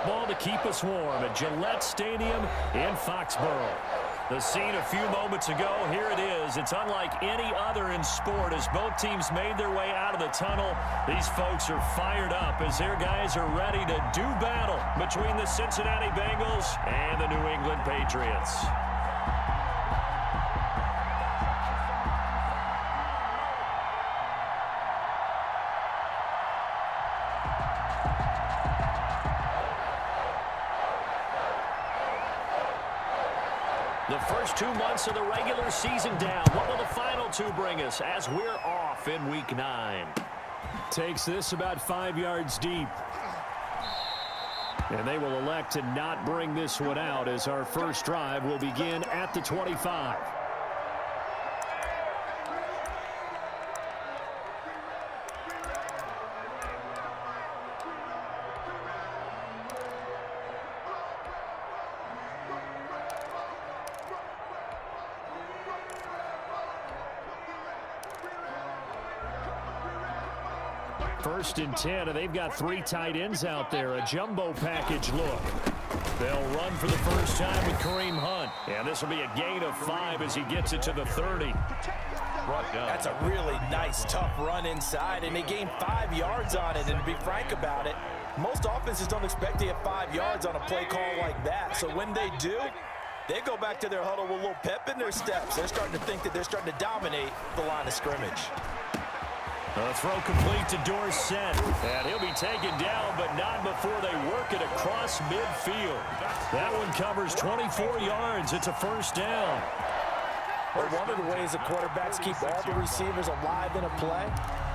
football to keep us warm at Gillette Stadium in Foxborough. The scene a few moments ago, here it is. It's unlike any other in sport as both teams made their way out of the tunnel. These folks are fired up as their guys are ready to do battle between the Cincinnati Bengals and the New England Patriots. The first 2 months of the regular season down. What will the final two bring us as we're off in Week 9? Takes this about 5 yards deep. And they will elect to not bring this one out as our first drive will begin at the 25. First and 10, and they've got 3 tight ends out there. A jumbo package look. They'll run for the first time with Kareem Hunt. And this will be a gain of 5 as he gets it to the 30. That's a really nice, tough run inside, and they gained 5 yards on it. And to be frank about it, most offenses don't expect to get 5 yards on a play call like that. So when they do, they go back to their huddle with a little pep in their steps. They're starting to think that they're starting to dominate the line of scrimmage. A throw complete to Dorsett. And he'll be taken down, but not before they work it across midfield. That one covers 24 yards. It's a first down. Well, one of the ways the quarterbacks keep all the receivers alive in a play,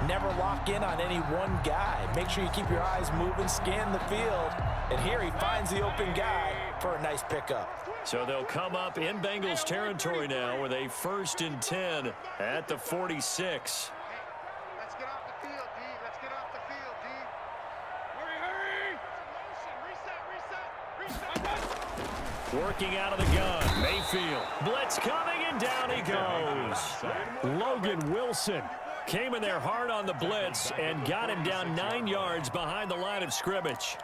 never lock in on any one guy. Make sure you keep your eyes moving, scan the field. And here he finds the open guy for a nice pickup. So they'll come up in Bengals territory now with a 1st and 10 at the 46. Working out of the gun, Mayfield. Blitz coming, and down he goes. Logan Wilson came in there hard on the blitz and got him down 9 yards behind the line of scrimmage.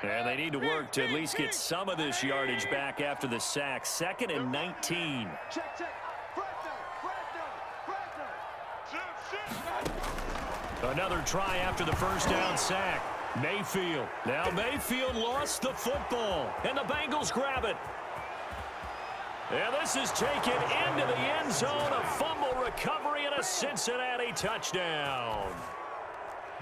And they need to work to at least get some of this yardage back after the sack. 2nd and 19. Another try after the first down sack. Mayfield. Now Mayfield lost the football, and the Bengals grab it. And this is taken into the end zone. A fumble recovery and a Cincinnati touchdown.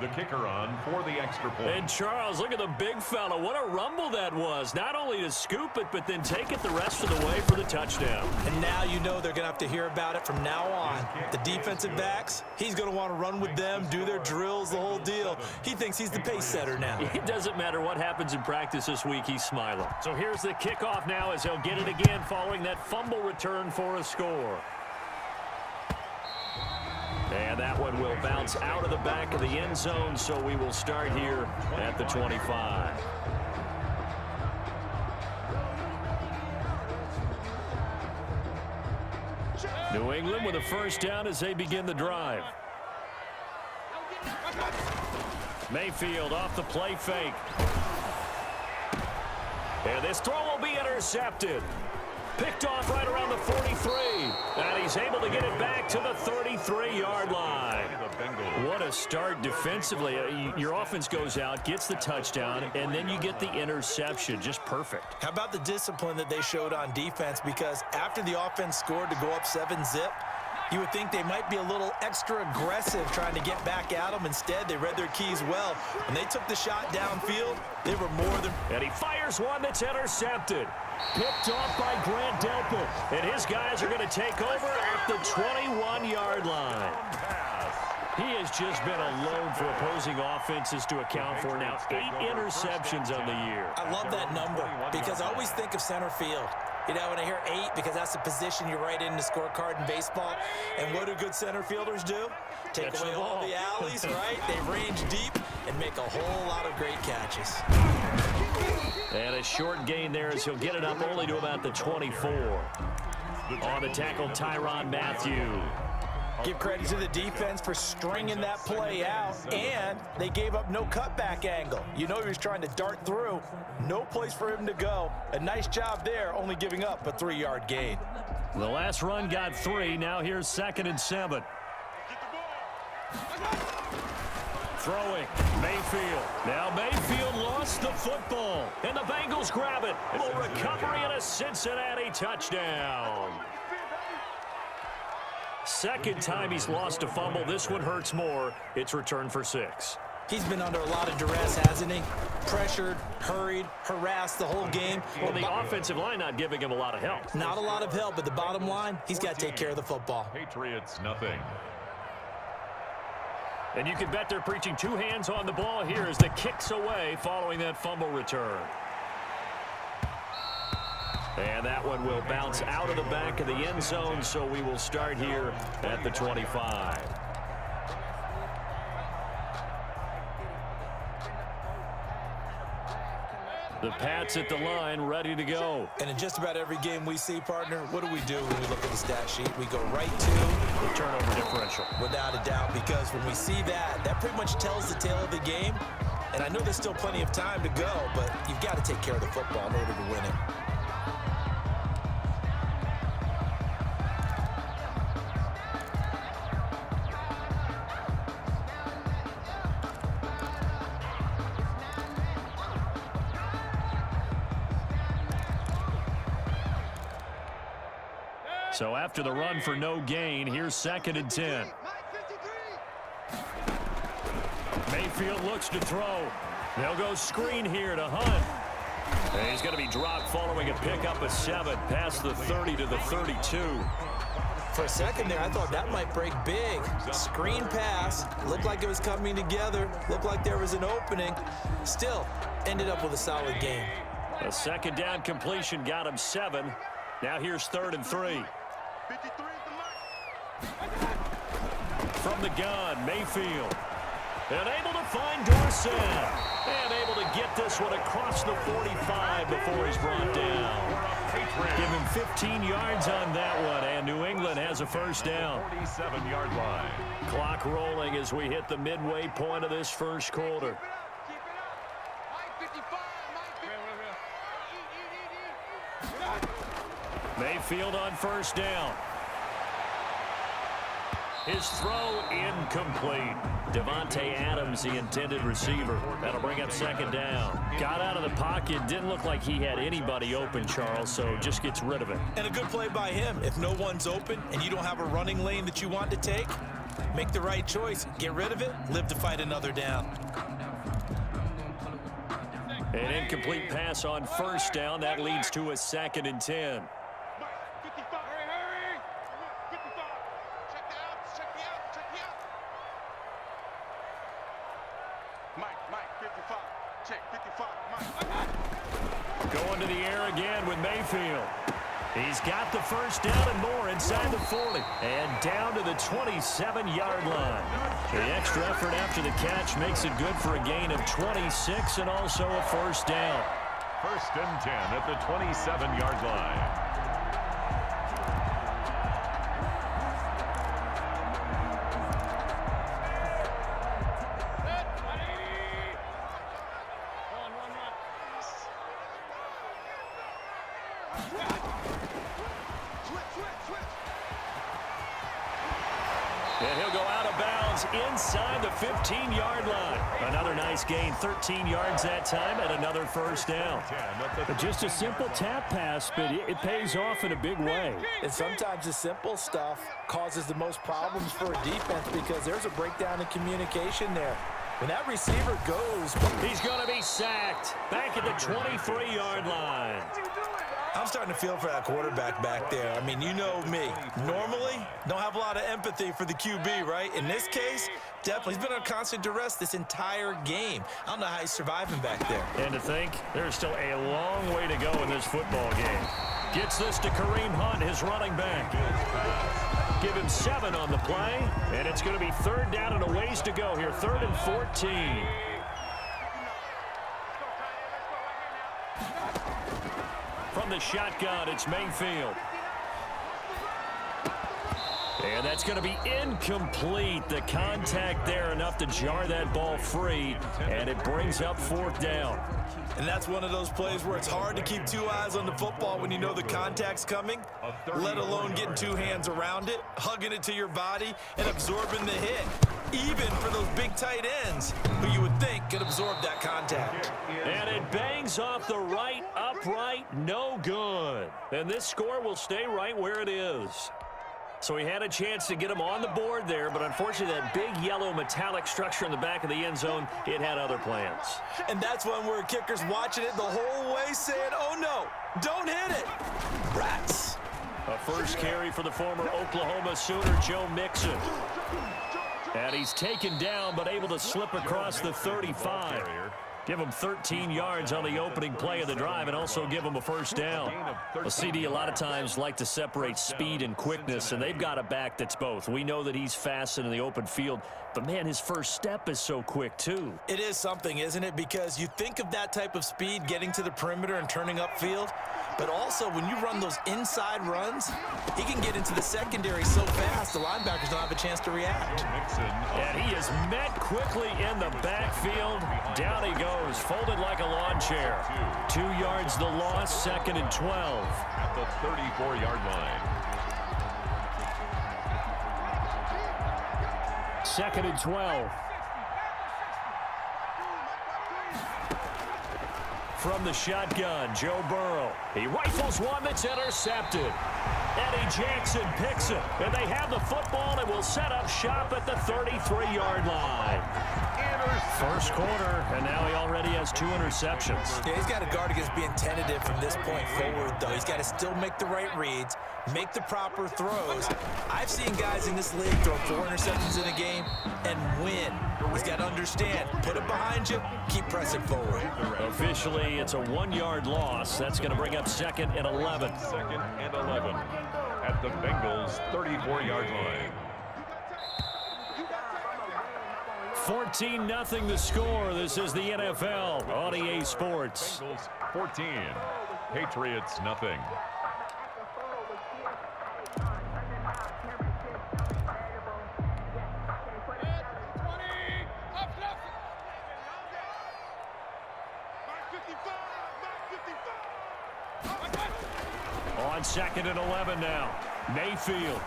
The kicker on for the extra point. And Charles, look at the big fella. What a rumble that was. Not only to scoop it, but then take it the rest of the way for the touchdown. And now you know they're going to have to hear about it from now on. The defensive backs, he's going to want to run with them, do their drills, the whole deal. He thinks he's the pace setter now. It doesn't matter what happens in practice this week, he's smiling. So here's the kickoff now as they'll get it again following that fumble return for a score. And that one will bounce out of the back of the end zone, so we will start here at the 25. New England with a first down as they begin the drive. Mayfield off the play fake. And this throw will be intercepted. Picked off right around the 43. And he's able to get it back to the 33-yard line. What a start defensively. Your offense goes out, gets the touchdown, and then you get the interception. Just perfect. How about the discipline that they showed on defense? Because after the offense scored to go up 7-zip, you would think they might be a little extra aggressive trying to get back at them. Instead, they read their keys well. When they took the shot downfield, they were more than... And he fires one that's intercepted. Picked off by Grant Delpit. And his guys are going to take over at the 21-yard line. He has just been alone for opposing offenses to account for now 8 interceptions on the year. I love that number because I always think of center field. You know, when I hear 8, because that's the position you write in the scorecard in baseball. And what do good center fielders do? Take away all the alley They range deep and make a whole lot of great catches. And a short gain there as he'll get it up only to about the 24. On the tackle, Tyrann Mathieu. Give credit to the defense for stringing that play out, and they gave up no cutback angle. You know he was trying to dart through. No place for him to go. A nice job there, only giving up a 3-yard gain. The last run got 3. Now here's 2nd and 7. Throwing, Mayfield. Now Mayfield lost the football, and the Bengals grab it. A little recovery and a Cincinnati touchdown. Second time he's lost a fumble. This one hurts more. It's returned for 6. He's been under a lot of duress, hasn't he? Pressured, hurried, harassed the whole game. Well, the offensive line not giving him a lot of help. Not a lot of help, but the bottom line, he's got to take care of the football. Patriots, nothing. And you can bet they're preaching 2 hands on the ball here as the kick's away following that fumble return. And that one will bounce out of the back of the end zone, so we will start here at the 25. The Pats at the line, ready to go. And in just about every game we see, partner, what do when we look at the stat sheet? We go right to the turnover differential. Without a doubt, because when we see that, that pretty much tells the tale of the game. And I know there's still plenty of time to go, but you've got to take care of the football in order to win it. So after the run for no gain, here's 2nd and 10. Mayfield looks to throw. They'll go screen here to Hunt. And he's going to be dropped following a pickup of 7 past the 30 to the 32. For a second there, I thought that might break big. Screen pass. Looked like it was coming together. Looked like there was an opening. Still, ended up with a solid game. A 2nd down completion got him 7. Now here's 3rd and 3. From the gun, Mayfield. And able to find Dorsett. And able to get this one across the 45 before he's brought down. Give him 15 yards on that one, and New England has a first down. 47-yard line. Clock rolling as we hit the midway point of this first quarter. Mayfield on first down. His throw incomplete. Devontae Adams, the intended receiver. That'll bring up 2nd down. Got out of the pocket. Didn't look like he had anybody open, Charles, so just gets rid of it. And a good play by him. If no one's open and you don't have a running lane that you want to take, make the right choice. Get rid of it. Live to fight another down. An incomplete pass on first down. That leads to a 2nd and 10. Going to the air again with Mayfield. He's got the first down and more inside the 40. And down to the 27-yard line. The extra effort after the catch makes it good for a gain of 26 and also a first down. 1st and 10 at the 27-yard line. And he'll go out of bounds inside the 15-yard line. Another nice gain, 13 yards that time, and another first down. Just a simple tap pass, but it pays off in a big way. And sometimes the simple stuff causes the most problems for a defense because there's a breakdown in communication there. When that receiver goes, he's going to be sacked back at the 23-yard line. I'm starting to feel for that quarterback back there. I mean, you know me. Normally, don't have a lot of empathy for the QB, right? In this case, definitely. He's been on constant duress this entire game. I don't know how he's surviving back there. And to think, there's still a long way to go in this football game. Gets this to Kareem Hunt, his running back. give him 7 on the play, and it's going to be 3rd down and a ways to go here, 3rd and 14. From the shotgun, it's Mayfield. And that's going to be incomplete. The contact there enough to jar that ball free, and it brings up 4th down. And that's one of those plays where it's hard to keep 2 eyes on the football when you know the contact's coming, let alone getting 2 hands around it, hugging it to your body, and absorbing the hit, even for those big tight ends who you would think could absorb that contact. And it bangs off the right upright, no good. And this score will stay right where it is. So he had a chance to get him on the board there, but unfortunately that big yellow metallic structure in the back of the end zone, it had other plans. And that's one where a kicker's watching it the whole way saying, oh no, don't hit it. Rats. A first carry for the former Oklahoma Sooner, Joe Mixon. And he's taken down but able to slip across the 35. Give him 13 yards on the opening play of the drive and also give him a first down. A CD a lot of times like to separate speed and quickness, and they've got a back that's both. We know that he's fast in the open field, but, man, his first step is so quick, too. It is something, isn't it? Because you think of that type of speed getting to the perimeter and turning upfield, but also when you run those inside runs, he can get into the secondary so fast the linebackers don't have a chance to react. And he is met quickly in the backfield. Down he goes, folded like a lawn chair. 2 yards the loss, 2nd and 12. At the 34-yard line. 2nd and 12. From the shotgun, Joe Burrow. He rifles one that's intercepted. Eddie Jackson picks it, and they have the football and will set up shop at the 33-yard line. First quarter, and now he already has 2 interceptions. Yeah, he's got to guard against being tentative from this point forward, though. He's got to still make the right reads, make the proper throws. I've seen guys in this league throw 4 interceptions in a game and win. He's got to understand, put it behind you, keep pressing forward. Officially, it's a 1-yard loss. That's going to bring up 2nd and 11. 2nd and 11 at the Bengals' 34-yard line. 14-0 the score. This is the NFL on EA Sports. Bengals 14, Patriots nothing. On 2nd and 11 now. Mayfield.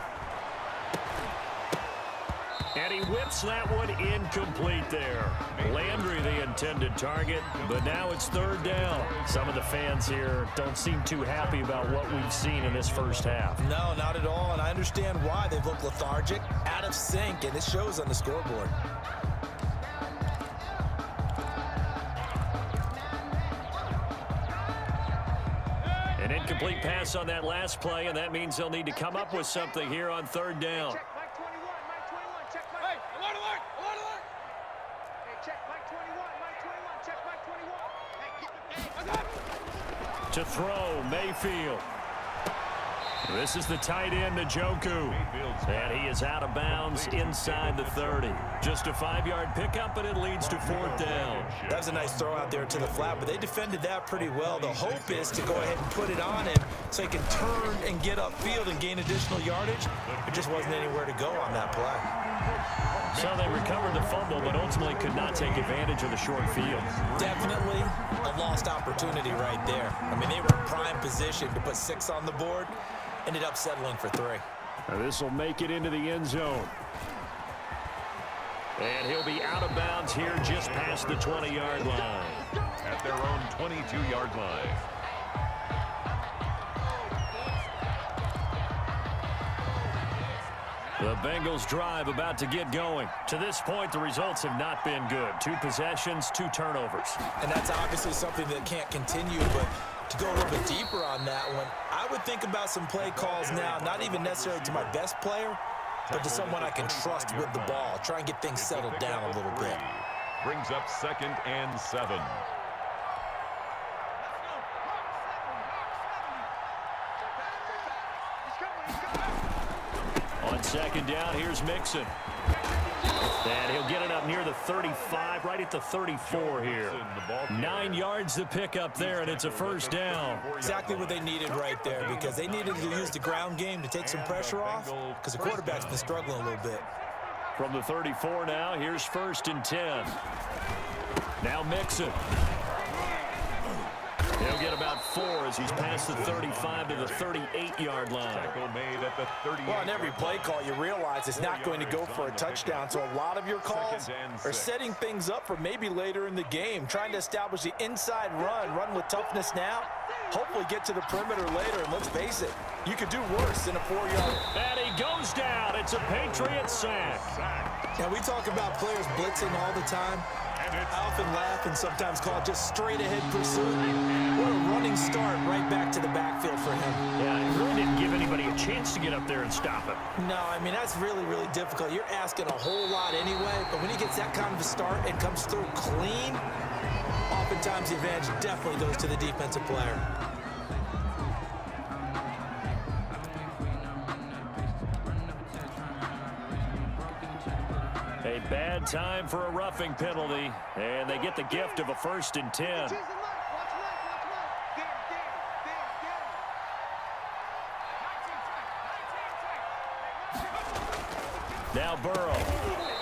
And he whips that one incomplete there. Landry, the intended target, but now it's 3rd down. Some of the fans here don't seem too happy about what we've seen in this first half. No, not at all, and I understand why. They've looked lethargic, out of sync, and it shows on the scoreboard. An incomplete pass on that last play, and that means they'll need to come up with something here on 3rd down. To throw, Mayfield. This is the tight end, Njoku. And he is out of bounds inside the 30. Just a 5-yard pickup, and it leads to 4th down. That was a nice throw out there to the flat, but they defended that pretty well. The hope is to go ahead and put it on him so he can turn and get upfield and gain additional yardage. There just wasn't anywhere to go on that play. So they recovered the fumble, but ultimately could not take advantage of the short field. Definitely a lost opportunity right there. I mean, they were in prime position to put 6 on the board. Ended up settling for 3. Now this will make it into the end zone. And he'll be out of bounds here just past the 20-yard line. At their own 22-yard line. The Bengals drive about to get going. To this point, the results have not been good. 2 possessions, 2 turnovers. And that's obviously something that can't continue, but to go a little bit deeper on that one, I would think about some play calls now, not even necessarily to my best player, but to someone I can trust with the ball. Try and get things settled down a little bit. Brings up 2nd and 7. second down. Here's Mixon. And he'll get it up near the 35, right at the 34 here. 9 yards to pick up there, and it's a first down. Exactly what they needed right there, because they needed to use the ground game to take some pressure off, because the quarterback's been struggling a little bit. From the 34 now, here's 1st and 10. Now Mixon. He'll get about 4 as he's past the 35 to the 38-yard line. Tackle made at the 38. Well, on every play call, you realize it's not going to go for a touchdown, so a lot of your calls are setting things up for maybe later in the game, trying to establish the inside run with toughness now, hopefully get to the perimeter later, and let's face it, you could do worse than a 4-yard. And he goes down. It's a Patriot sack. Now, we talk about players blitzing all the time. I often laugh and sometimes call it just straight-ahead pursuit. What a running start right back to the backfield for him. Yeah, he really didn't give anybody a chance to get up there and stop him. No, I mean, that's really, really difficult. You're asking a whole lot anyway, but when he gets that kind of a start and comes through clean, oftentimes the advantage definitely goes to the defensive player. A bad time for a roughing penalty, and they get the gift of a 1st and 10. Now Burrow,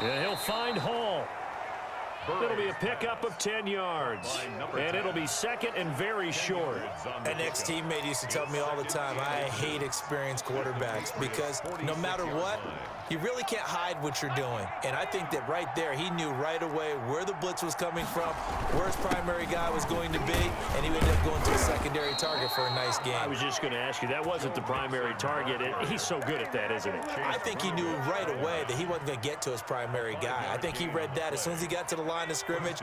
and he'll find Hall. It'll be a pickup of 10 yards, and it'll be 2nd and very short. An ex-teammate used to tell me all the time, I hate experienced quarterbacks because no matter what, you really can't hide what you're doing. And I think that right there, he knew right away where the blitz was coming from, where his primary guy was going to be, and he ended up going to a secondary target for a nice game. I was just going to ask you, that wasn't the primary target. He's so good at that, isn't it? I think he knew right away that he wasn't going to get to his primary guy. I think he read that as soon as he got to the line of scrimmage,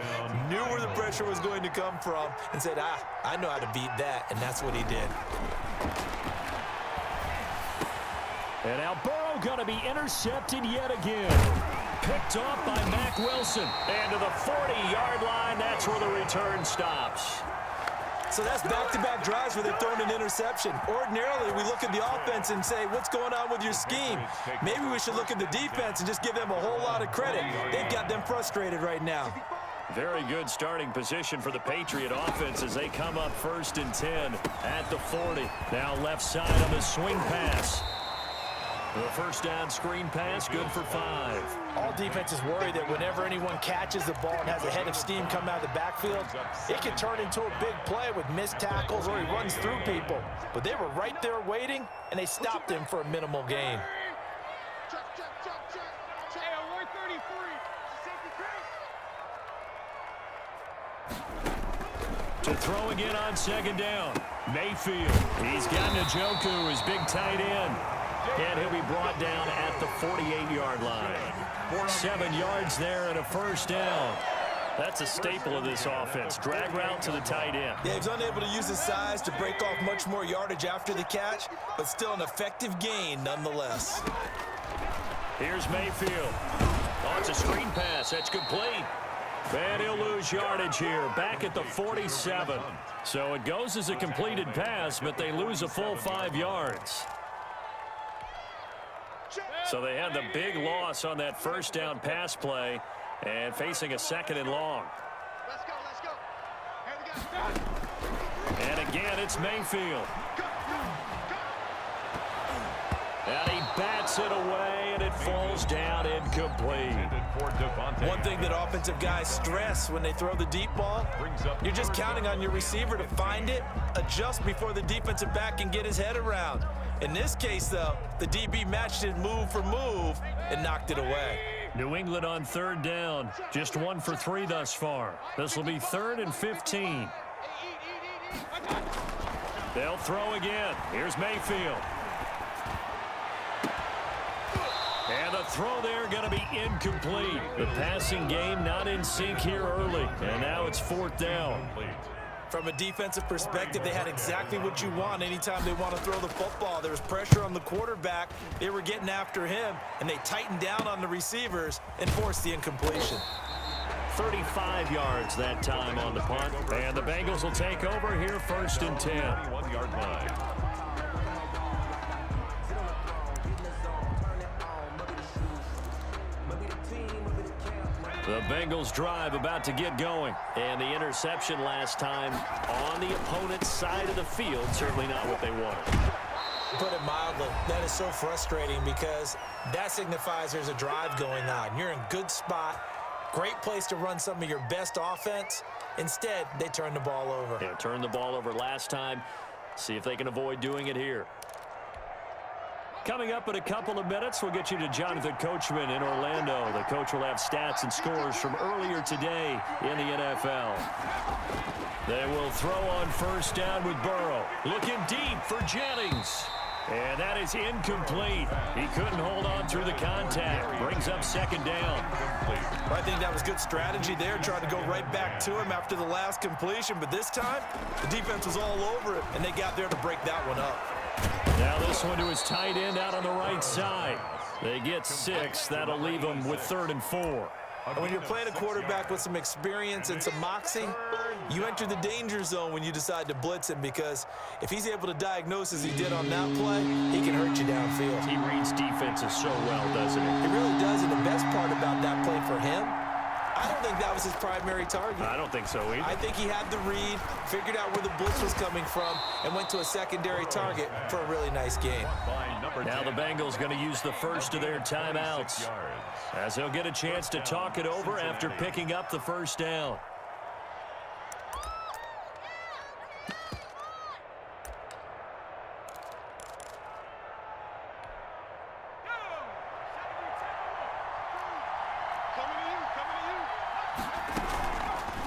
knew where the pressure was going to come from, and said, I know how to beat that, and that's what he did. And now Burrow going to be intercepted yet again. Picked off by Mack Wilson. And to the 40-yard line, that's where the return stops. So that's back-to-back drives where they've thrown an interception. Ordinarily, we look at the offense and say, what's going on with your scheme? Maybe we should look at the defense and just give them a whole lot of credit. They've got them frustrated right now. Very good starting position for the Patriot offense as they come up 1st and 10 at the 40. Now left side on the swing pass. The 1st down screen pass, good for 5. All defenses worry that whenever anyone catches the ball and has a head of steam come out of the backfield, it can turn into a big play with missed tackles or he runs through people. But they were right there waiting, and they stopped him for a minimal gain. To throw again on 2nd down. Mayfield. He's got Njoku, his big tight end. And he'll be brought down at the 48-yard line. 7 yards there and a 1st down. That's a staple of this offense. Drag route to the tight end. Yeah, he's unable to use his size to break off much more yardage after the catch, but still an effective gain nonetheless. Here's Mayfield. Oh, it's a screen pass. That's complete. And he'll lose yardage here, back at the 47. So it goes as a completed pass, but they lose a full 5 yards. So they had the big loss on that 1st down pass play and facing a 2nd and long. Let's go. And again, it's Mayfield. And he bats it away, and it falls down incomplete. One thing that offensive guys stress when they throw the deep ball, you're just counting on your receiver to find it, adjust before the defensive back can get his head around. In this case, though, the DB matched it move for move and knocked it away. New England on 3rd down. Just 1 for 3 thus far. This will be 3rd and 15. They'll throw again. Here's Mayfield. And the throw there going to be incomplete. The passing game not in sync here early. And now it's 4th down. From a defensive perspective, they had exactly what you want anytime they want to throw the football. There was pressure on the quarterback. They were getting after him, and they tightened down on the receivers and forced the incompletion. 35 yards that time on the punt. And the Bengals will take over here 1st and 10. 1-yard line. The Bengals drive about to get going. And the interception last time on the opponent's side of the field. Certainly not what they wanted. Put it mildly, that is so frustrating because that signifies there's a drive going on. You're in a good spot. Great place to run some of your best offense. Instead, they turn the ball over. Yeah, turned the ball over last time. See if they can avoid doing it here. Coming up in a couple of minutes, we'll get you to Jonathan Coachman in Orlando. The coach will have stats and scores from earlier today in the NFL. They will throw on first down with Burrow. Looking deep for Jennings. And that is incomplete. He couldn't hold on through the contact. Brings up second down. I think that was good strategy there, trying to go right back to him after the last completion. But this time, the defense was all over it, and they got there to break that one up. Now this one to his tight end out on the right side. They get 6. That'll leave them with 3rd and 4. And when you're playing a quarterback with some experience and some moxie, you enter the danger zone when you decide to blitz him, because if he's able to diagnose as he did on that play, he can hurt you downfield. He reads defenses so well, doesn't he? He really does, and the best part about that play for him, I don't think that was his primary target. I don't think so either. I think he had the read, figured out where the blitz was coming from, and went to a secondary target for a really nice game. Now the Bengals going to use the first of their timeouts, as they'll get a chance to talk it over after picking up the first down.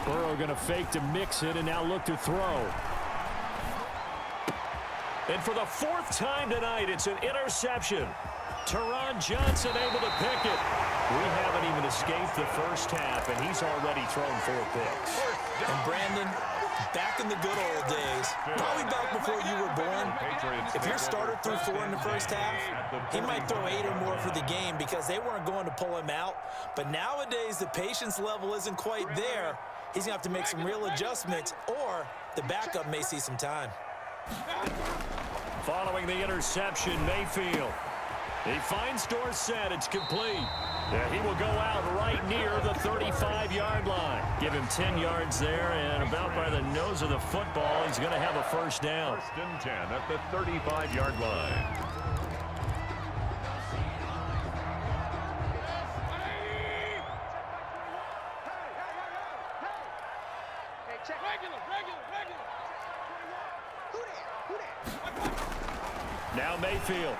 Burrow going to fake to mix it and now look to throw. And for the 4th time tonight, it's an interception. Teron Johnson able to pick it. We haven't even escaped the first half, and he's already thrown 4 picks. And Brandon, back in the good old days, probably back before you were born, if your starter threw 4 in the first half, he might throw 8 or more for the game because they weren't going to pull him out. But nowadays, the patience level isn't quite there. He's going to have to make some real adjustments, or the backup may see some time. Following the interception, Mayfield. He finds Dorsett. It's complete. Yeah, he will go out right near the 35-yard line. Give him 10 yards there, and about by the nose of the football, he's going to have a first down. 1st and 10 at the 35-yard line. Now Mayfield.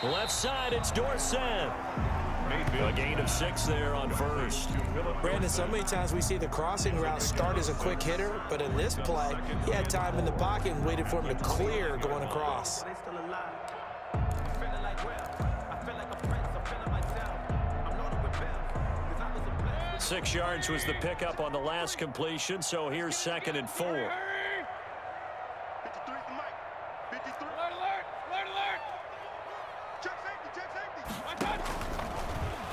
Left side, it's Dorsett. A gain of 6 there on first. Brandon, so many times we see the crossing route start as a quick hitter, but in this play, he had time in the pocket and waited for him to clear going across. 6 yards was the pickup on the last completion, so here's 2nd and 4. 53 from Mike. 53. Alert. Check safety.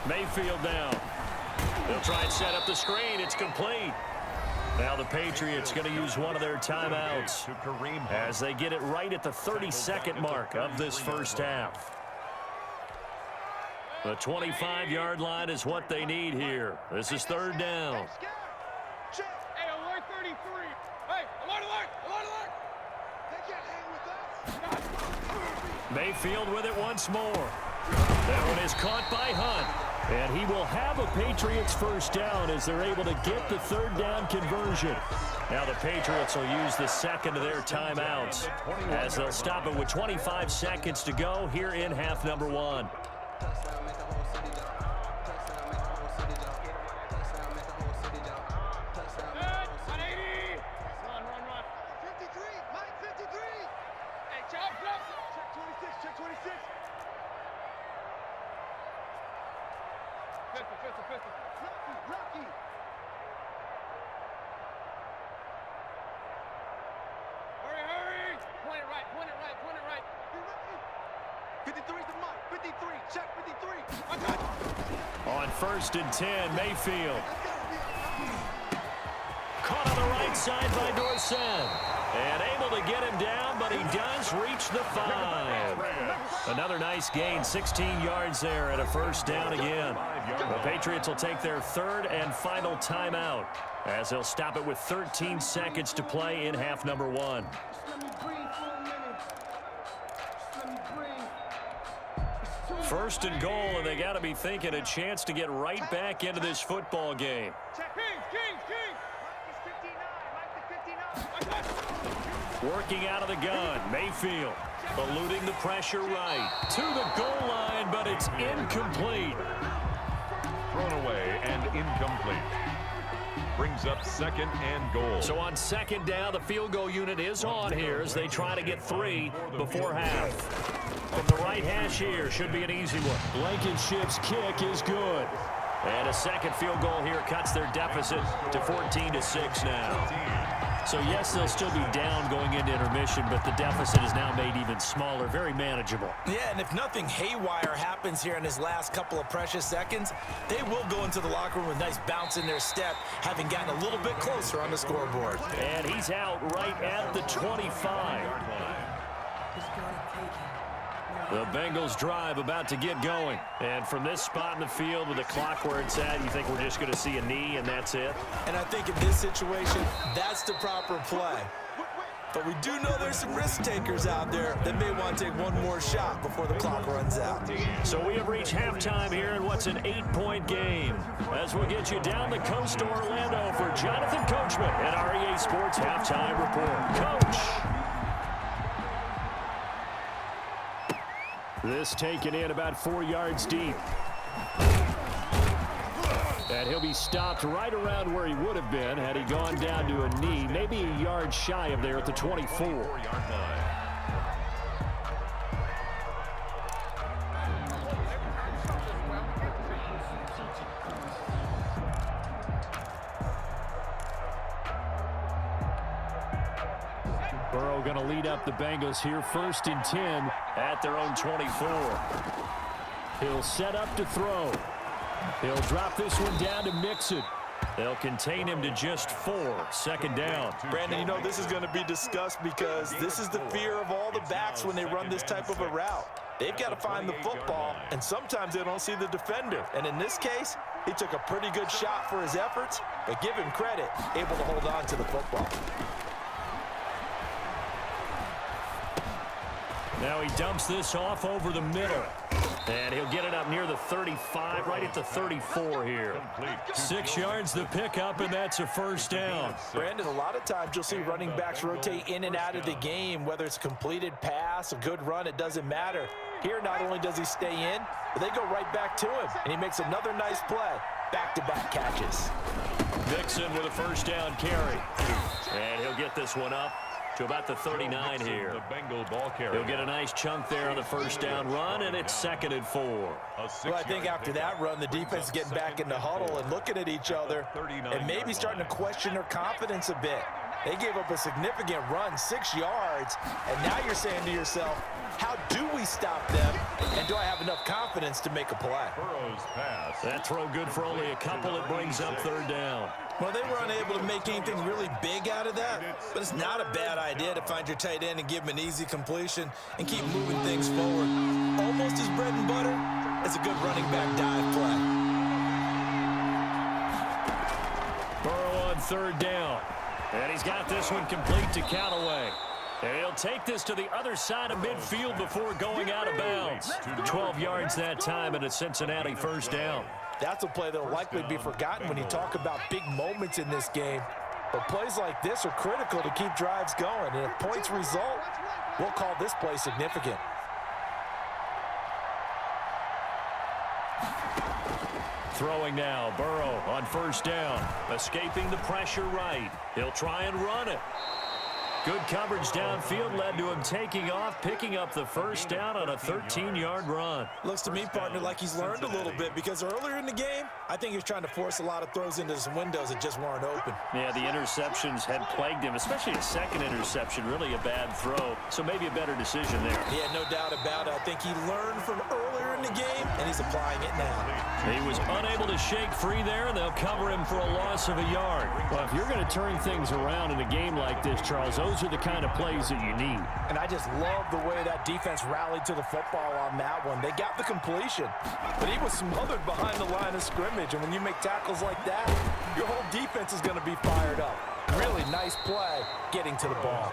Mayfield down. They'll try and set up the screen. It's complete. Now the Patriots going to use one of their timeouts as they get it right at the 32nd mark of this first half. The 25-yard line is what they need here. This is 3rd down. Hey, alert 33. Hey, alert. They can't hang with us. Mayfield with it once more. That one is caught by Hunt. And he will have a Patriots first down as they're able to get the 3rd down conversion. Now the Patriots will use the 2nd of their timeouts as they'll stop it with 25 seconds to go here in half number 1. Rocky. Hurry. Point it right. 53's the mark. 53. Check 53. On 1st and 10, Mayfield. Caught on the right side by Dorsett. And able to get him down, but he does reach the 5. Another nice gain, 16 yards there and a first down again. The Patriots will take their third and final timeout as they'll stop it with 13 seconds to play in half number 1. First and goal, and they got to be thinking a chance to get right back into this football game. Working out of the gun, Mayfield eluding the pressure right to the goal line, but it's incomplete. Thrown away and incomplete. Brings up second and goal. So on second down, the field goal unit is on here as they try to get 3 before half. From the right hash here, should be an easy one. Blankenship's kick is good. And a second field goal here cuts their deficit to 14-6 now. So, yes, they'll still be down going into intermission, but the deficit is now made even smaller, very manageable. Yeah, and if nothing haywire happens here in his last couple of precious seconds, they will go into the locker room with a nice bounce in their step, having gotten a little bit closer on the scoreboard. And he's out right at the 25. The Bengals drive about to get going. And from this spot in the field with the clock where it's at, you think we're just going to see a knee and that's it? And I think in this situation, that's the proper play. But we do know there's some risk takers out there that may want to take one more shot before the clock runs out. So we have reached halftime here in what's an 8-point game. As we'll get you down the coast to Orlando for Jonathan Coachman at our EA Sports Halftime Report. Coach! This taken in about 4 yards deep. And he'll be stopped right around where he would have been had he gone down to a knee, maybe a yard shy of there at the 24. Burrow going to lead up the Bengals here, 1st and 10 at their own 24. He'll set up to throw. He'll drop this one down to Mixon. They'll contain him to just 4, 2nd down. Brandon, you know this is going to be discussed because this is the fear of all the backs when they run this type of a route. They've got to find the football, and sometimes they don't see the defender. And in this case, he took a pretty good shot for his efforts, but give him credit, able to hold on to the football. Now he dumps this off over the middle. And he'll get it up near the 35, right at the 34 here. 6 yards the pickup, and that's a first down. Brandon, a lot of times you'll see running backs rotate in and out of the game, whether it's a completed pass, a good run, it doesn't matter. Here, not only does he stay in, but they go right back to him, and he makes another nice play. Back-to-back catches. Mixon with a first down carry. And he'll get this one up to about the 39 here. The Bengal ball carrier. He'll get a nice chunk there on the first down run, and it's 2nd and 4. Well, I think after that run, the defense is getting back in the huddle and looking at each other and maybe starting to question their confidence a bit. They gave up a significant run, 6 yards, and now you're saying to yourself, how do we stop them, and do I have enough confidence to make a play? Burrow's pass. That throw good for only a couple. It brings up 3rd down. Well, they were unable to make anything really big out of that, but it's not a bad idea to find your tight end and give him an easy completion and keep moving things forward. Almost his bread and butter. It's a good running back dive play. Burrow on 3rd down. And he's got this one complete to Callaway. And he'll take this to the other side of midfield before going out of bounds. 12 yards that time and a Cincinnati first down. That's a play that will likely be forgotten when you talk about big moments in this game. But plays like this are critical to keep drives going. And if points result, we'll call this play significant. Throwing now, Burrow on first down. Escaping the pressure right. He'll try and run it. Good coverage downfield led to him taking off, picking up the first down on a 13-yard run. Looks to me, partner, like he's learned a little bit because earlier in the game, I think he was trying to force a lot of throws into some windows that just weren't open. Yeah, the interceptions had plagued him, especially a second interception, really a bad throw. So maybe a better decision there. Yeah, no doubt about it. I think he learned from earlier in the game, and he's applying it now. He was unable to shake free there, and they'll cover him for a loss of a yard. Well, if you're going to turn things around in a game like this, Charles, those those are the kind of plays that you need. And I just love the way that defense rallied to the football on that one. They got the completion, but he was smothered behind the line of scrimmage. And when you make tackles like that, your whole defense is going to be fired up. Really nice play getting to the ball.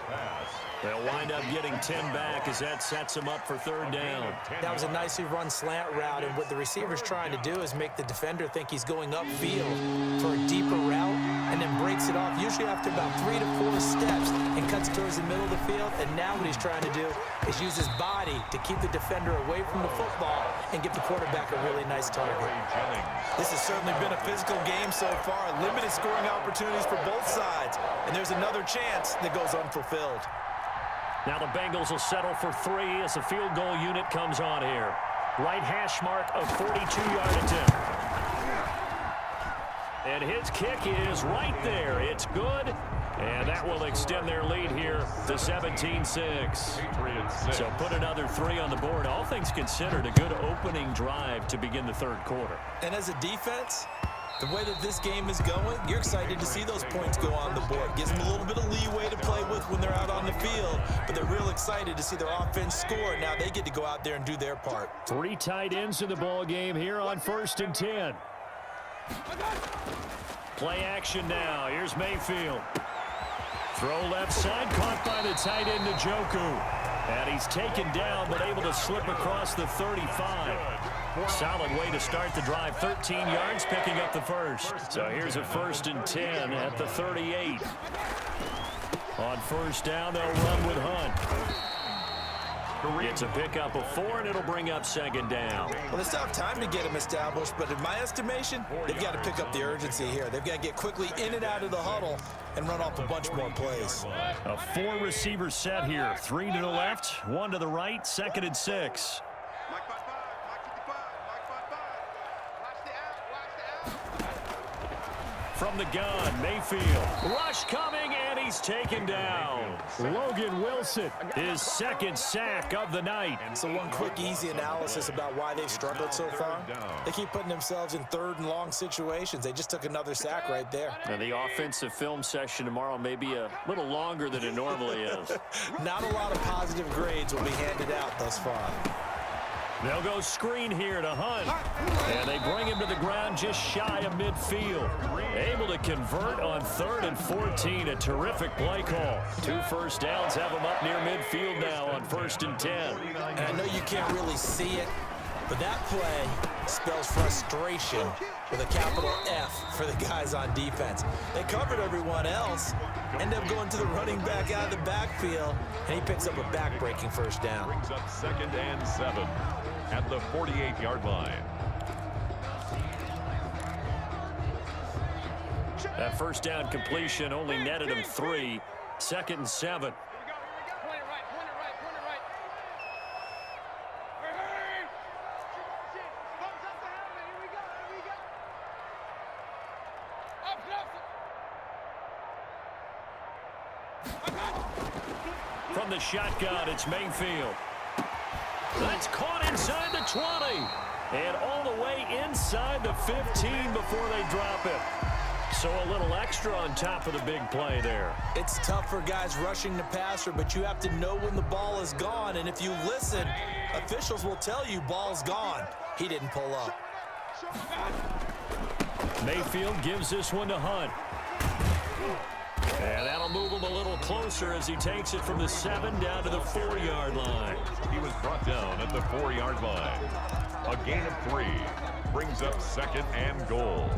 They'll wind up getting 10 back as that sets them up for third down. That was a nicely run slant route, and what the receiver's trying to do is make the defender think he's going upfield for a deeper route and then breaks it off, usually after about 3 to 4 steps, and cuts towards the middle of the field. And now what he's trying to do is use his body to keep the defender away from the football and give the quarterback a really nice target. This has certainly been a physical game so far. Limited scoring opportunities for both sides, and there's another chance that goes unfulfilled. Now the Bengals will settle for 3 as the field goal unit comes on here. Right hash mark of 42-yard attempt. And his kick is right there. It's good. And that will extend their lead here to 17-6. So put another 3 on the board. All things considered, a good opening drive to begin the third quarter. And as a defense, the way that this game is going, you're excited to see those points go on the board. Gives them a little bit of leeway to play with when they're out on the field, but they're real excited to see their offense score. Now they get to go out there and do their part. 3 tight ends in the ball game here on 1st and 10. Play action now. Here's Mayfield. Throw left side, caught by the tight end Njoku. And he's taken down, but able to slip across the 35. Solid way to start the drive. 13 yards, picking up the first. So here's a 1st and 10 at the 38. On 1st down, they'll run with Hunt. It's a pickup of 4, and it'll bring up 2nd down. Well, they still have time to get them established, but in my estimation, they've got to pick up the urgency here. They've got to get quickly in and out of the huddle and run off a bunch more plays. A 4-receiver set here. 3 to the left, 1 to the right, 2nd and 6. Mike 5-5, Mike 55, Mike 5-5. Watch the out, watch the out. From the gun, Mayfield. Rush coming, and he's taken down. Logan Wilson, his 2nd sack of the night. So one quick, easy analysis about why they've struggled so far. They keep putting themselves in 3rd and long situations. They just took another sack right there. And the offensive film session tomorrow may be a little longer than it normally is. Not a lot of positive grades will be handed out thus far. They'll go screen here to Hunt. And they bring him to the ground just shy of midfield. Able to convert on 3rd and 14. A terrific play call. 2 first downs have him up near midfield now on 1st and 10. And I know you can't really see it, but that play spells frustration with a capital F for the guys on defense. They covered everyone else, end up going to the running back out of the backfield, and he picks up a back-breaking 1st down. Brings up 2nd and 7 at the 48-yard line. That 1st down completion only netted him 3. 2nd and 7. Point it right, point it right, point it right. Hurry! Thumbs up the helmet, here we go, here we go. From the shotgun, it's Mayfield. That's caught inside the 20. And all the way inside the 15 before they drop it. So a little extra on top of the big play there. It's tough for guys rushing the passer, but you have to know when the ball is gone. And if you listen, officials will tell you ball's gone. He didn't pull up. Mayfield gives this one to Hunt. And that'll move him a little closer as he takes it from the 7 down to the 4-yard line. He was brought down at the 4-yard line. A gain of 3 brings up 2nd and goal.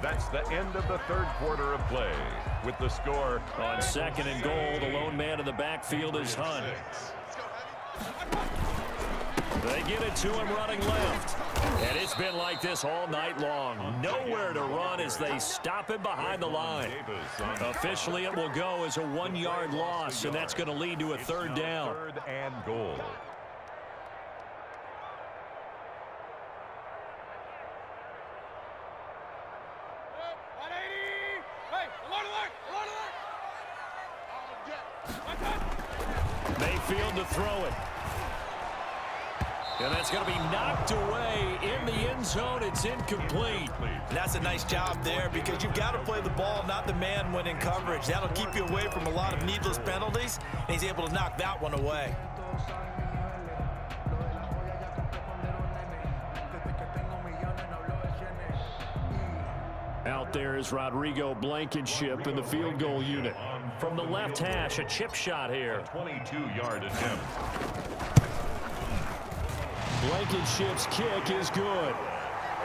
That's the end of the 3rd quarter of play. With the score On 2nd and goal, the lone man in the backfield is Hunt. They get it to him running left. And it's been like this all night long. Nowhere to run as they stop him behind the line. Officially, it will go as a 1-yard loss, and that's going to lead to a 3rd down. 3rd and goal. Mayfield to throw it. And that's going to be knocked away in the end zone. It's incomplete. And that's a nice job there because you've got to play the ball, not the man when in coverage. That'll keep you away from a lot of needless penalties, and he's able to knock that one away. Out there is Rodrigo Blankenship in the field goal unit. From the left hash, a chip shot here. 22-yard attempt. Blankenship's kick is good.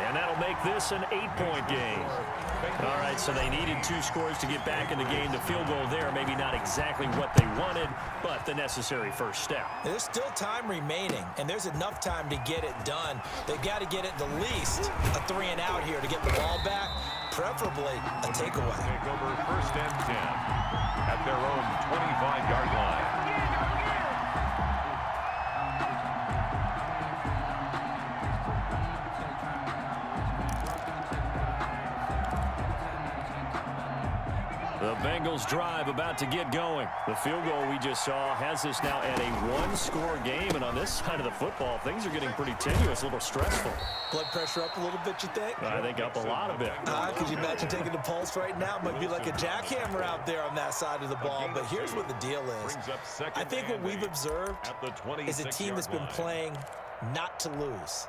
And that'll make this an 8-point game. All right, so they needed 2 scores to get back in the game. The field goal there, maybe not exactly what they wanted, but the necessary first step. There's still time remaining, and there's enough time to get it done. They've got to get it the least a 3-and-out here to get the ball back, preferably a takeaway. Take over 1st and 10 at their own 25-yard line. The Bengals drive about to get going. The field goal we just saw has us now at a 1-score game, and on this side of the football, things are getting pretty tenuous, a little stressful. Blood pressure up a little bit, you think? I think up a lot of it. Could you imagine taking the pulse right now? It might be like a jackhammer out there on that side of the ball, but here's what the deal is. I think what we've observed is a team that's been playing not to lose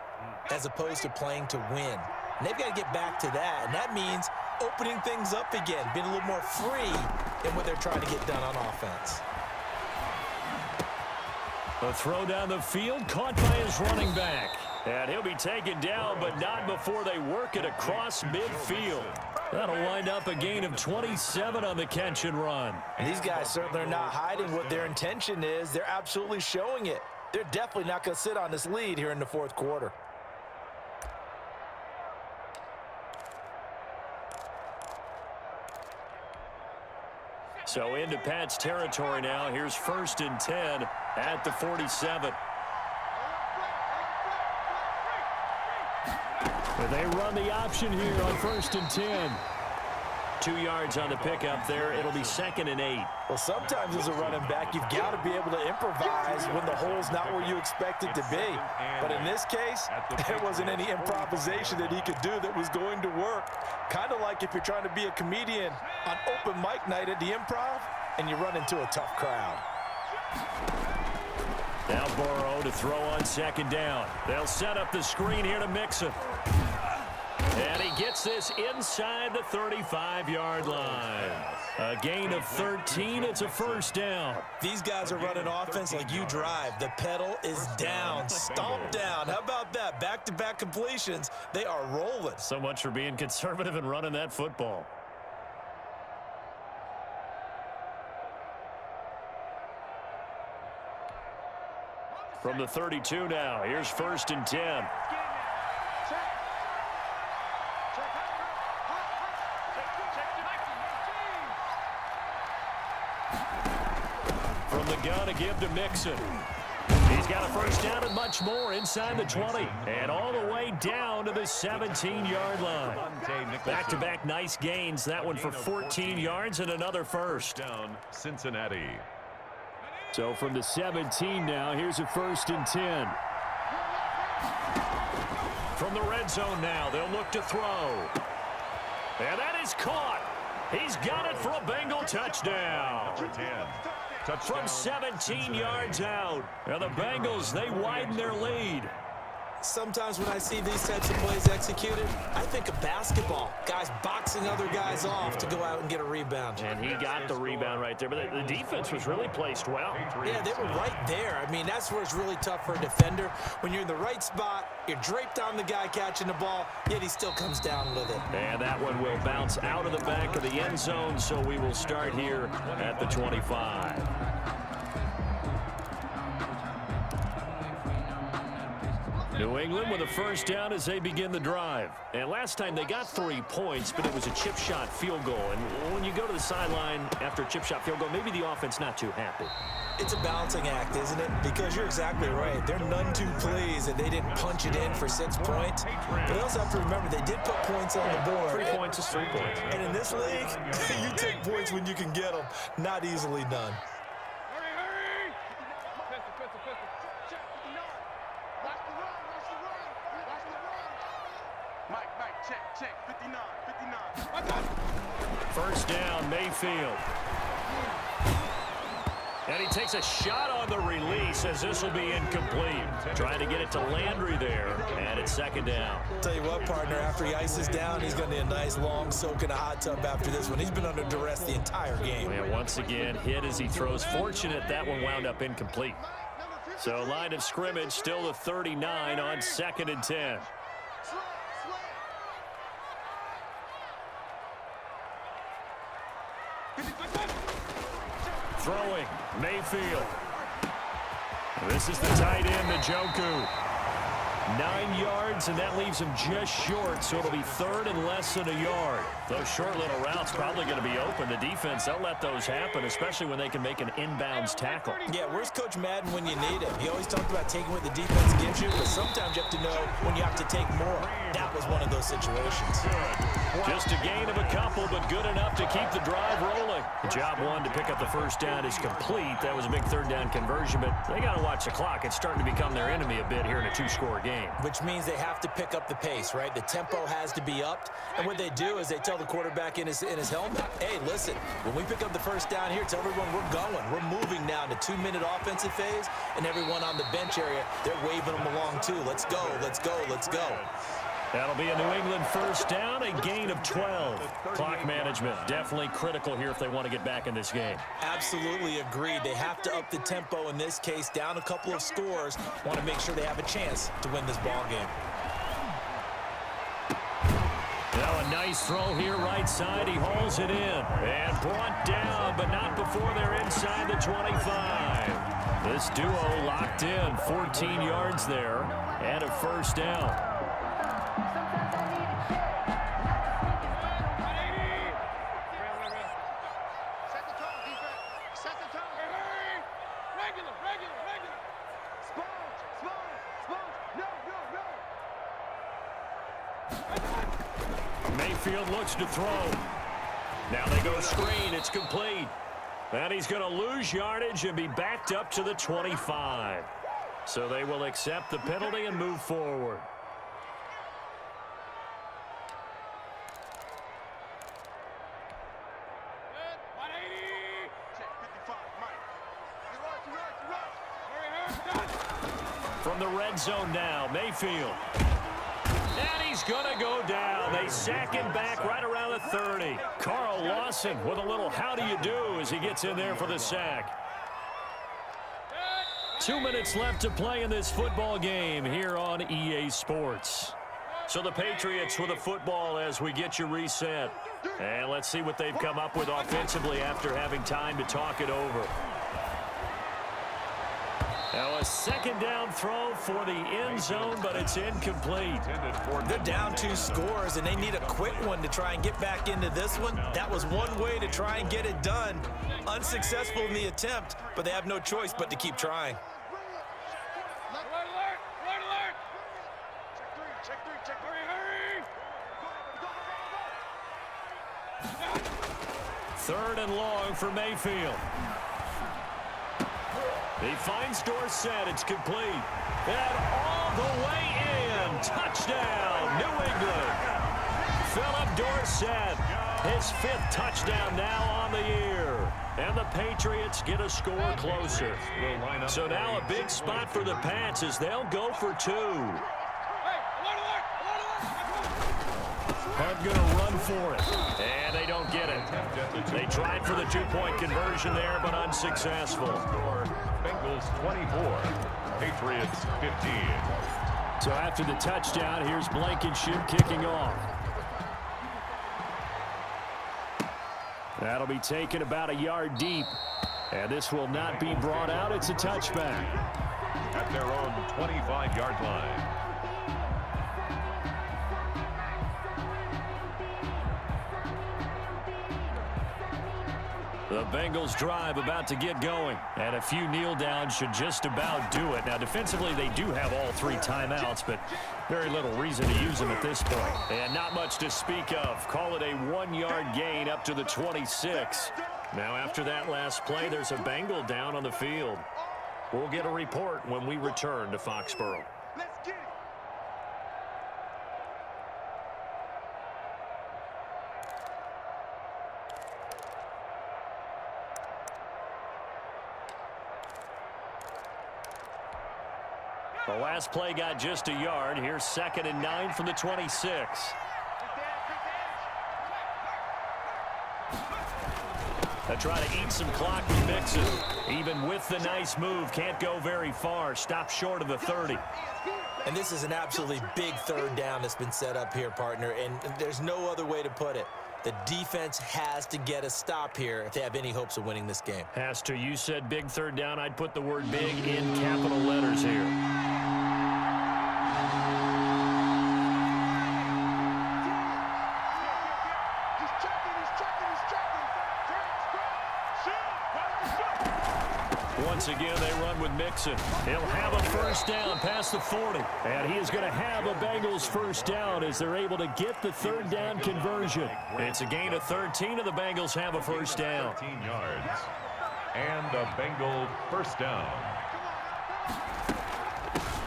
as opposed to playing to win. And they've got to get back to that, and that means opening things up again, being a little more free in what they're trying to get done on offense. A throw down the field, caught by his running back. And he'll be taken down, but not before they work it across midfield. That'll wind up a gain of 27 on the catch and run. And these guys certainly are not hiding what their intention is. They're absolutely showing it. They're definitely not going to sit on this lead here in the 4th quarter. So into Pat's territory now. Here's 1st and 10 at the 47. They run the option here on 1st and 10. 2 yards on the pickup there. It'll be 2nd and 8. Well, sometimes as a running back, you've got to be able to improvise when the hole's not where you expect it to be. But in this case, there wasn't any improvisation that he could do that was going to work. Kind of like if you're trying to be a comedian on open mic night at the Improv and you run into a tough crowd. Now Burrow to throw on 2nd down. They'll set up the screen here to Mixon. And he gets this inside the 35-yard line. A gain of 13. It's a 1st down. These guys are running offense like you drive. The pedal is down, stomped down. How about that? Back-to-back completions. They are rolling. So much for being conservative and running that football. From the 32 now, here's 1st and 10. From the gun, a give to Mixon. He's got a 1st down and much more inside the 20. And all the way down to the 17-yard line. Back-to-back nice gains. That one for 14 yards and another 1st. Down Cincinnati. So from the 17 now, here's a 1st and 10. From the red zone now, they'll look to throw. And that is caught. He's got it for a Bengal touchdown. From 17 yards out. And the Bengals, they widen their lead. Sometimes when I see these types of plays executed, I think of basketball. Guys boxing other guys off to go out and get a rebound. And he got the rebound right there. But the defense was really placed well. Yeah, they were right there. I mean, that's where it's really tough for a defender. When you're in the right spot, you're draped on the guy catching the ball, yet he still comes down with it. And that one will bounce out of the back of the end zone, so we will start here at the 25. New England with a 1st down as they begin the drive. And last time they got 3 points, but it was a chip shot field goal. And when you go to the sideline after a chip shot field goal, maybe the offense not too happy. It's a balancing act, isn't it? Because you're exactly right. They're none too pleased that they didn't punch it in for 6 points. But they also have to remember they did put points on the board. 3 points is 3 points. And in this league, you take points when you can get them. Not easily done. Hurry! Pistol. Check the yard. Watch the Check. 59. First down, Mayfield. And he takes a shot on the release as this will be incomplete. Trying to get it to Landry there, and it's second down. Tell you what, partner, after he ices down, he's going to need a nice long soak in a hot tub after this one. He's been under duress the entire game. And once again, hit as he throws. Fortunate that one wound up incomplete. So line of scrimmage still the 39 on 2nd and 10. Throwing, Mayfield. This is the tight end, Njoku. 9 yards, and that leaves him just short, so it'll be 3rd and less than a yard. Those short little routes probably going to be open. The defense, they'll let those happen, especially when they can make an inbounds tackle. Yeah, where's Coach Madden when you need him? He always talked about taking what the defense gives you, but sometimes you have to know when you have to take more. That was one of those situations. Just a gain of a couple, but good enough to keep the drive rolling. Job one to pick up the first down is complete. That was a big 3rd down conversion, but they got to watch the clock. It's starting to become their enemy a bit here in a 2-score game. Which means they have to pick up the pace, right? The tempo has to be upped. And what they do is they tell the quarterback in his helmet, hey, listen, when we pick up the first down here, tell everyone we're going. We're moving now to 2-minute offensive phase, and everyone on the bench area, they're waving them along too. Let's go, let's go, let's go. That'll be a New England first down, a gain of 12. Clock management definitely critical here if they want to get back in this game. Absolutely agreed. They have to up the tempo in this case, down a couple of scores. Want to make sure they have a chance to win this ball game. Now a nice throw here right side. He hauls it in and brought down, but not before they're inside the 25. This duo locked in, 14 yards there and a first down. Mayfield looks to throw. Now they go screen. It's complete. And he's going to lose yardage and be backed up to the 25. So they will accept the penalty and move forward. From the red zone now, Mayfield. And he's going to go down. They sack him back right around the 30. Carl Lawson with a little how do you do as he gets in there for the sack. 2 minutes left to play in this football game here on EA Sports. So the Patriots with a football as we get you reset. And let's see what they've come up with offensively after having time to talk it over. Now a second down throw for the end zone, but it's incomplete. They're down 2 scores, and they need a quick one to try and get back into this one. That was one way to try and get it done. Unsuccessful in the attempt, but they have no choice but to keep trying. Third and long for Mayfield. He finds Dorsett. It's complete. And all the way in. Touchdown, New England. Philip Dorsett, his 5th touchdown now on the year. And the Patriots get a score closer. So now a big spot for the Pats as they'll go for 2. Hunt going to run for it. And they don't get it. They tried for the 2-point conversion there, but unsuccessful. Bengals 24, Patriots 15. So after the touchdown, here's Blankenship kicking off. That'll be taken about a yard deep. And this will not be brought out. It's a touchback. At their own 25-yard line. The Bengals drive about to get going, and a few kneel downs should just about do it. Now, defensively, they do have all 3 timeouts, but very little reason to use them at this point. And not much to speak of. Call it a 1-yard gain up to the 26. Now, after that last play, there's a Bengal down on the field. We'll get a report when we return to Foxborough. Let's get it. last play got just a yard. Here's 2nd and 9 from the 26. They try to eat some clock with Mixon. Even with the nice move, can't go very far. Stop short of the 30. And this is an absolutely big 3rd down that's been set up here, partner, and there's no other way to put it. The defense has to get a stop here if they have any hopes of winning this game. Has to. You said big 3rd down. I'd put the word big in capital letters here. Once again, they run with Mixon. He'll have a 1st down past the 40. And he is going to have a Bengals 1st down as they're able to get the 3rd down conversion. It's a gain of 13, and the Bengals have a 1st down. 13 yards. And a Bengal 1st down.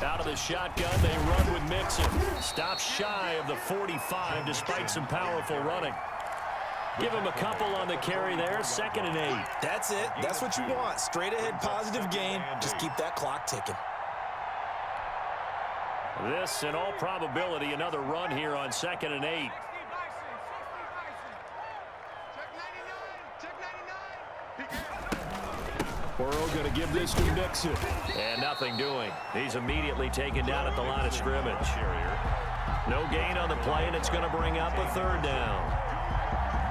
Out of the shotgun, they run with Mixon. Stops shy of the 45 despite some powerful running. Give him a couple on the carry there. 2nd and 8. That's it. That's what you want. Straight ahead, positive gain. Just keep that clock ticking. This, in all probability, another run here on 2nd and 8. Burrow going to give this to Mixon. And nothing doing. He's immediately taken down at the line of scrimmage. No gain on the play, and it's going to bring up a 3rd down.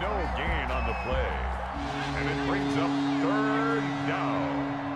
No gain on the play. And it brings up 3rd down.